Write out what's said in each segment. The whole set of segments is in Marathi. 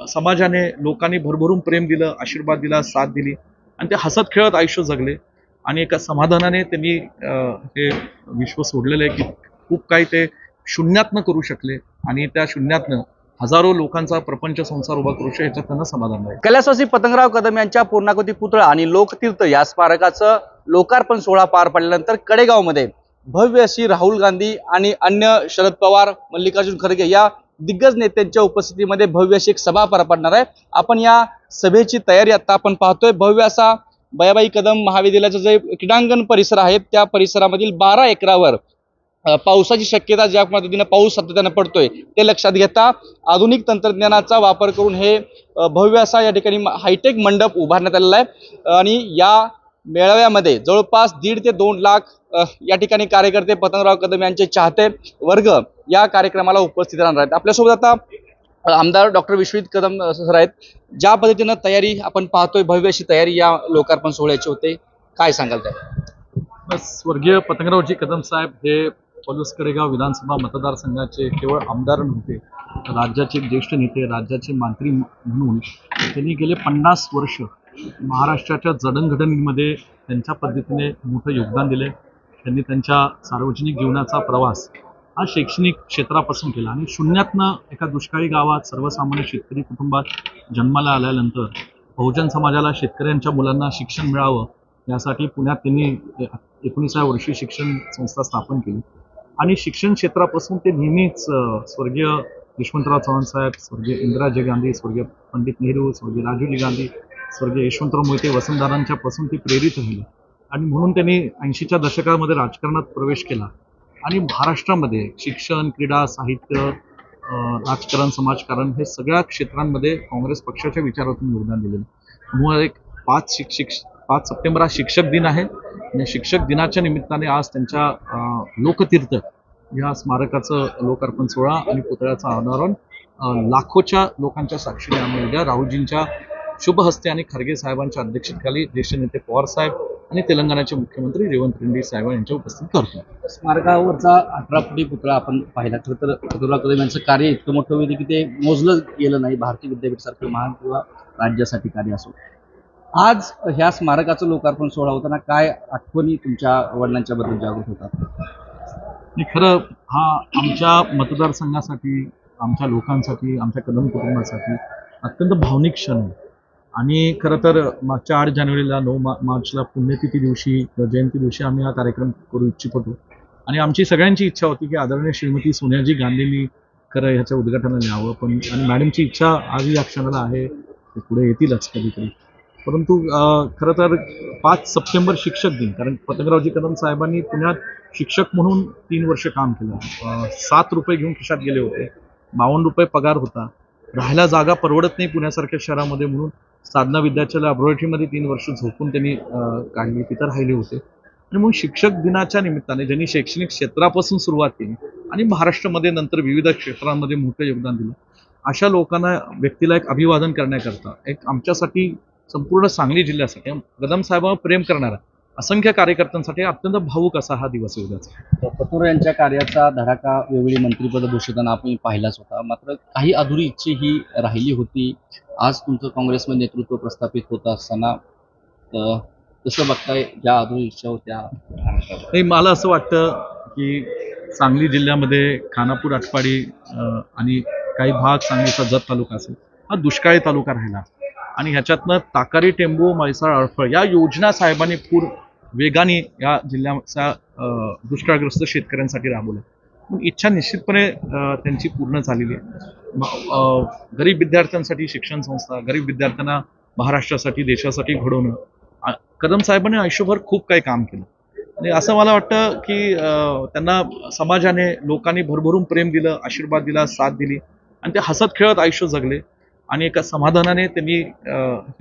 समाजाने लोकांनी भरभरून प्रेम दिलं, आशीर्वाद दिला, साथ दिली आणि ते हसत खेळत आयुष्य जगले आणि एका समाधानाने त्यांनी हे विश्व सोडलेलं आहे की खूप काही ते शून्यातनं करू शकले आणि त्या शून्यातनं हजारो लोकांचा प्रपंच संसार उभा करू शकले, याच्यात त्यांना समाधान आहे. कैलासवासी पतंगराव कदम यांच्या पूर्णाकृती पुतळा आणि लोकतीर्थ या स्मारकाचं लोकार्पण सोहळा पार पडल्यानंतर कडेगावमध्ये भव्य अशी राहुल गांधी आणि अन्य शरद पवार, मल्लिकार्जुन खरगे या दिग्गज नेत्यांच्या उपस्थितीमध्ये भव्य अशी एक सभा पार पडणार आहे. आपण या सभेची तयारी आता आपण पाहतोय. भव्य असा बयाबाई कदम महाविद्यालयाचं जे क्रीडांगण परिसर आहे त्या परिसरामधील 12 एकरावर पावसाची शक्यता, ज्या पद्धतीने पाऊस सातत्याने पडतोय ते लक्षात घेता आधुनिक तंत्रज्ञानाचा वापर करून हे भव्य असा या ठिकाणी हायटेक मंडप उभारण्यात आलेला आहे आणि या मेळाव्यामध्ये जवळपास 1.5 ते 2 लाख या ठिकाणी कार्यकर्ते, पतंगराव कदम यांचे चाहते वर्ग या कार्यक्रमाला उपस्थित राहणार आहेत. आपल्यासोबत आता आमदार डॉक्टर विश्वजित कदम सर आहेत. ज्या पद्धतीनं तयारी आपण पाहतोय, भव्य अशी तयारी या लोकार्पण सोहळ्याची होते, काय सांगाल त्या? स्वर्गीय पतंगरावजी कदम साहेब हे पलूस कडेगाव विधानसभा मतदारसंघाचे केवळ आमदार नव्हते, राज्याचे ज्येष्ठ नेते, राज्याचे मंत्री म्हणून त्यांनी गेले 50 वर्ष महाराष्ट्राच्या जडणघडणीमध्ये त्यांच्या पद्धतीने मोठं योगदान दिले. त्यांनी त्यांच्या सार्वजनिक जीवनाचा प्रवास हा शैक्षणिक क्षेत्रापासून केला आणि शून्यातनं एका दुष्काळी गावात सर्वसामान्य शेतकरी कुटुंबात जन्माला आल्यानंतर बहुजन समाजाला, शेतकऱ्यांच्या मुलांना शिक्षण मिळावं यासाठी पुण्यात त्यांनी 19व्या वर्षी शिक्षण संस्था स्थापन केली आणि शिक्षण क्षेत्रापासून ते नेहमीच स्वर्गीय यशवंतराव चव्हाण साहेब, स्वर्गीय इंदिराजी गांधी, स्वर्गीय पंडित नेहरू, स्वर्गीय राजीवजी गांधी, स्वर्गीय यशवंतराव मोहिते, वसंतदारांच्या पासून ते प्रेरित राहिले आणि म्हणून त्यांनी 80च्या दशकामध्ये राजकारणात प्रवेश केला आणि महाराष्ट्रामध्ये शिक्षण, क्रीडा, साहित्य, राजकारण, समाजकारण हे सगळ्या क्षेत्रांमध्ये काँग्रेस पक्षाच्या विचारातून योगदान दिलेलं. म्हणून एक 5 सप्टेंबर हा शिक्षक दिन आहे आणि शिक्षक दिनाच्या निमित्ताने आज त्यांच्या लोकतीर्थ या स्मारकाचं लोकार्पण सोहळा आणि पुतळ्याचं अनावरण लाखोच्या लोकांच्या साक्षीने आम्ही उद्या राहुलजींच्या शुभ हस्ते आणि खरगे साहेबांच्या अध्यक्षतेखाली ज्येष्ठ नेते पवार साहेब आणि तेलंगणाचे मुख्यमंत्री रेवंत रेड्डी साहेब यांच्या उपस्थित करतो. स्मारकावरचा 18 फुटी पुतळा आपण पाहिला. खरं तर पतंगराव कदम यांचं कार्य इतकं मोठं होतं की ते मोजलं गेलं नाही. भारतीय विद्यापीठ सारखं महान किंवा राज्यासाठी कार्य असो. आज ह्या स्मारकाचं लोकार्पण सोहळा होताना काय आठवणी तुमच्या वडिलांच्या बद्दल जागृत होतात? खरं हा आमच्या मतदारसंघासाठी, आमच्या लोकांसाठी, आमच्या कदम कुटुंबासाठी अत्यंत भावनिक क्षण आहे आणि खरं तर मागच्या 8 जानेवारीला 9 मार्चला पुण्यतिथी दिवशी, जयंती दिवशी आम्ही हा कार्यक्रम करू इच्छित होतो आणि आमची सगळ्यांची इच्छा होती की आदरणीय श्रीमती सोनियाजी गांधींनी खरं ह्याच्या उद्घाटनाला यावं, पण आणि मॅडमची इच्छा आजही या क्षणाला आहे, ते पुढे येतीलच कधीतरी. परंतु खरं तर 5 सप्टेंबर शिक्षक दिन, कारण पतंगरावजी कदम साहेबांनी पुण्यात शिक्षक म्हणून 3 वर्ष काम केलं. 7 रुपये घेऊन खिशात गेले होते, 52 रुपये पगार होता, राहायला जागा परवडत नाही पुण्यासारख्या शहरामध्ये म्हणून साधना विद्याच्या लॅबोरेटरीमध्ये 3 वर्ष झोपून त्यांनी काढली, तिथं राहिले होते आणि मग शिक्षक दिनाच्या निमित्ताने ज्यांनी शैक्षणिक क्षेत्रापासून सुरुवात केली आणि महाराष्ट्रामध्ये नंतर विविध क्षेत्रांमध्ये मोठं योगदान दिलं, अशा लोकांना, व्यक्तीला एक अभिवादन करण्याकरता, एक आमच्यासाठी, संपूर्ण सांगली जिल्ह्यासाठी, कदम साहेबांवर प्रेम करणारा असंख्य कार्यकर्त्यांसाठी अत्यंत भावूक असा हा दिवस आहे उद्याचा. पतंगराव यांच्या कार्याचा धडाका वेगळी मंत्रिपद घोषिताना आपण पाहिलाच होता, मात्र काही अधुरी इच्छा ही राहिली होती. आज तुमचं काँग्रेसमध्ये नेतृत्व प्रस्थापित होत असताना कसं बघताय, ज्या अधुरी इच्छा होत्या? नाही, मला असं वाटतं की सांगली जिल्ह्यामध्ये खानापूर, आटपाडी आणि काही भाग सांगलीचा जत तालुका असेल, हा दुष्काळी तालुका राहिला आणि ह्याच्यातनं ताकारी, टेंबू, म्हैसाळ, अडफळ या योजना साहेबांनी वेगाने या जिल्ह्याच्या दुष्काळग्रस्त शेतकऱ्यांसाठी राबवल्या. मग इच्छा निश्चितपणे त्यांची पूर्ण झालेली आहे. गरीब विद्यार्थ्यांसाठी शिक्षण संस्था, गरीब विद्यार्थ्यांना महाराष्ट्रासाठी, देशासाठी घडवणं, कदम साहेबांनी आयुष्यभर खूप काही काम केलं आणि असं मला वाटतं की त्यांना समाजाने, लोकांनी भरभरून प्रेम दिलं, आशीर्वाद दिला, साथ दिली आणि ते हसत खेळत आयुष्य जगले आणि एका समाधानाने त्यांनी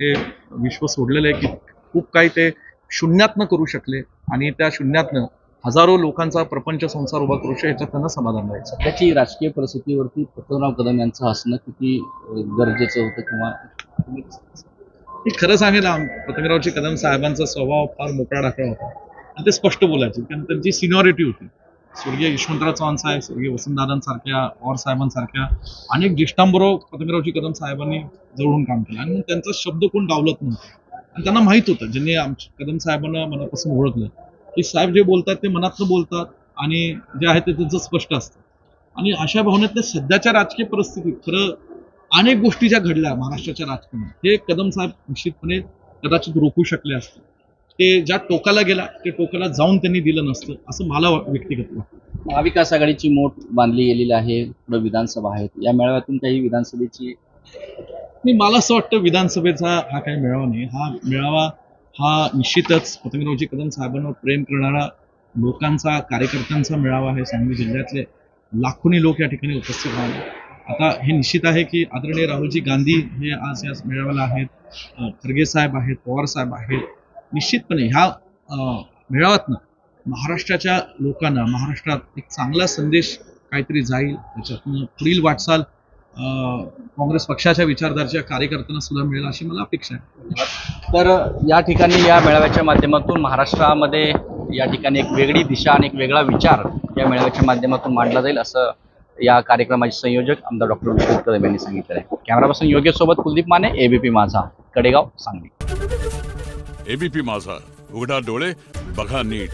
हे विश्व सोडलेलं आहे की खूप काही ते शून्यातनं करू शकले आणि त्या शून्यातनं हजारो लोकांचा प्रपंच संसार उभा करू शकले, याच्यात त्यांना समाधान आहे. सध्याची राजकीय परिस्थितीवरती पतंगराव कदम यांचं हसणं किती गरजेचं होतं किंवा खरं सांगेल, पतंगरावजी कदम साहेबांचा स्वभाव फार मोकळा ढाकळा होता आणि ते स्पष्ट बोलायचे, कारण त्यांची सिनियरिटी होती स्वर्गीय यशवंतराव चव्हाण साहेब, स्वर्गीय वसंतदादांसारख्या, पवार साहेबांसारख्या अनेक ज्येष्ठांबरोबर पतंगरावजी कदम साहेबांनी जवळून काम केलं आणि मग त्यांचा शब्द कोण डावलत नव्हतं आणि त्यांना माहित होतं, ज्यांनी कदम साहेबांना मनापासून ओळखलं की साहेब जे बोलतात ते मनातनं बोलतात आणि जे आहे ते त्यांचं स्पष्ट असतं. आणि अशा भावनेतल्या सध्याच्या राजकीय परिस्थितीत खरं अनेक गोष्टी ज्या घडल्या महाराष्ट्राच्या राजकारणात हे कदम साहेब निश्चितपणे कदाचित रोखू शकले असते. ते ज्या टोकाला गेला ते टोकाला जाऊन त्यांनी दिलं नसतं असं मला व्यक्तिगत वाटतं. महाविकास आघाडीची मोठ बांधली गेलेली आहे, पुढे विधानसभा आहेत. या मेळाव्यातून काही विधानसभेची नाही, मला असं वाटतं विधानसभेचा हा काही मेळावा नाही. हा मेळावा हा निश्चितच पतंगरावजी कदम साहेबांवर प्रेम करणारा लोकांचा, कार्यकर्त्यांचा मेळावा आहे. सांगली जिल्ह्यातले लाखोनी लोक या ठिकाणी उपस्थित राहणार. आता हे निश्चित आहे की आदरणीय राहुलजी गांधी हे आज या मेळाव्याला आहेत, खरगे साहेब आहेत, पवार साहेब आहेत. निश्चितपणे ह्या मेळाव्यातनं महाराष्ट्राच्या लोकांना महाराष्ट्रात एक चांगला संदेश काहीतरी जाईल. त्याच्यातनं पुढील वाटचाल काँग्रेस पक्षाच्या विचारधारेच्या कार्यकर्त्यांना सुद्धा मिळेल अशी मला अपेक्षा आहे. तर या ठिकाणी या मेळाव्याच्या माध्यमातून महाराष्ट्रामध्ये या ठिकाणी एक वेगळी दिशा आणि एक वेगळा विचार या मेळाव्याच्या माध्यमातून मांडला जाईल असं या कार्यक्रमाचे संयोजक आमदार डॉक्टर विश्वजित कदम यांनी सांगितलं आहे. कॅमेरा पर्सन योगेश सोबत कुलदीप माने, एबीपी माझा, कडेगाव, सांगली. एबीपी माझा, उघडा डोळे बघा नीट.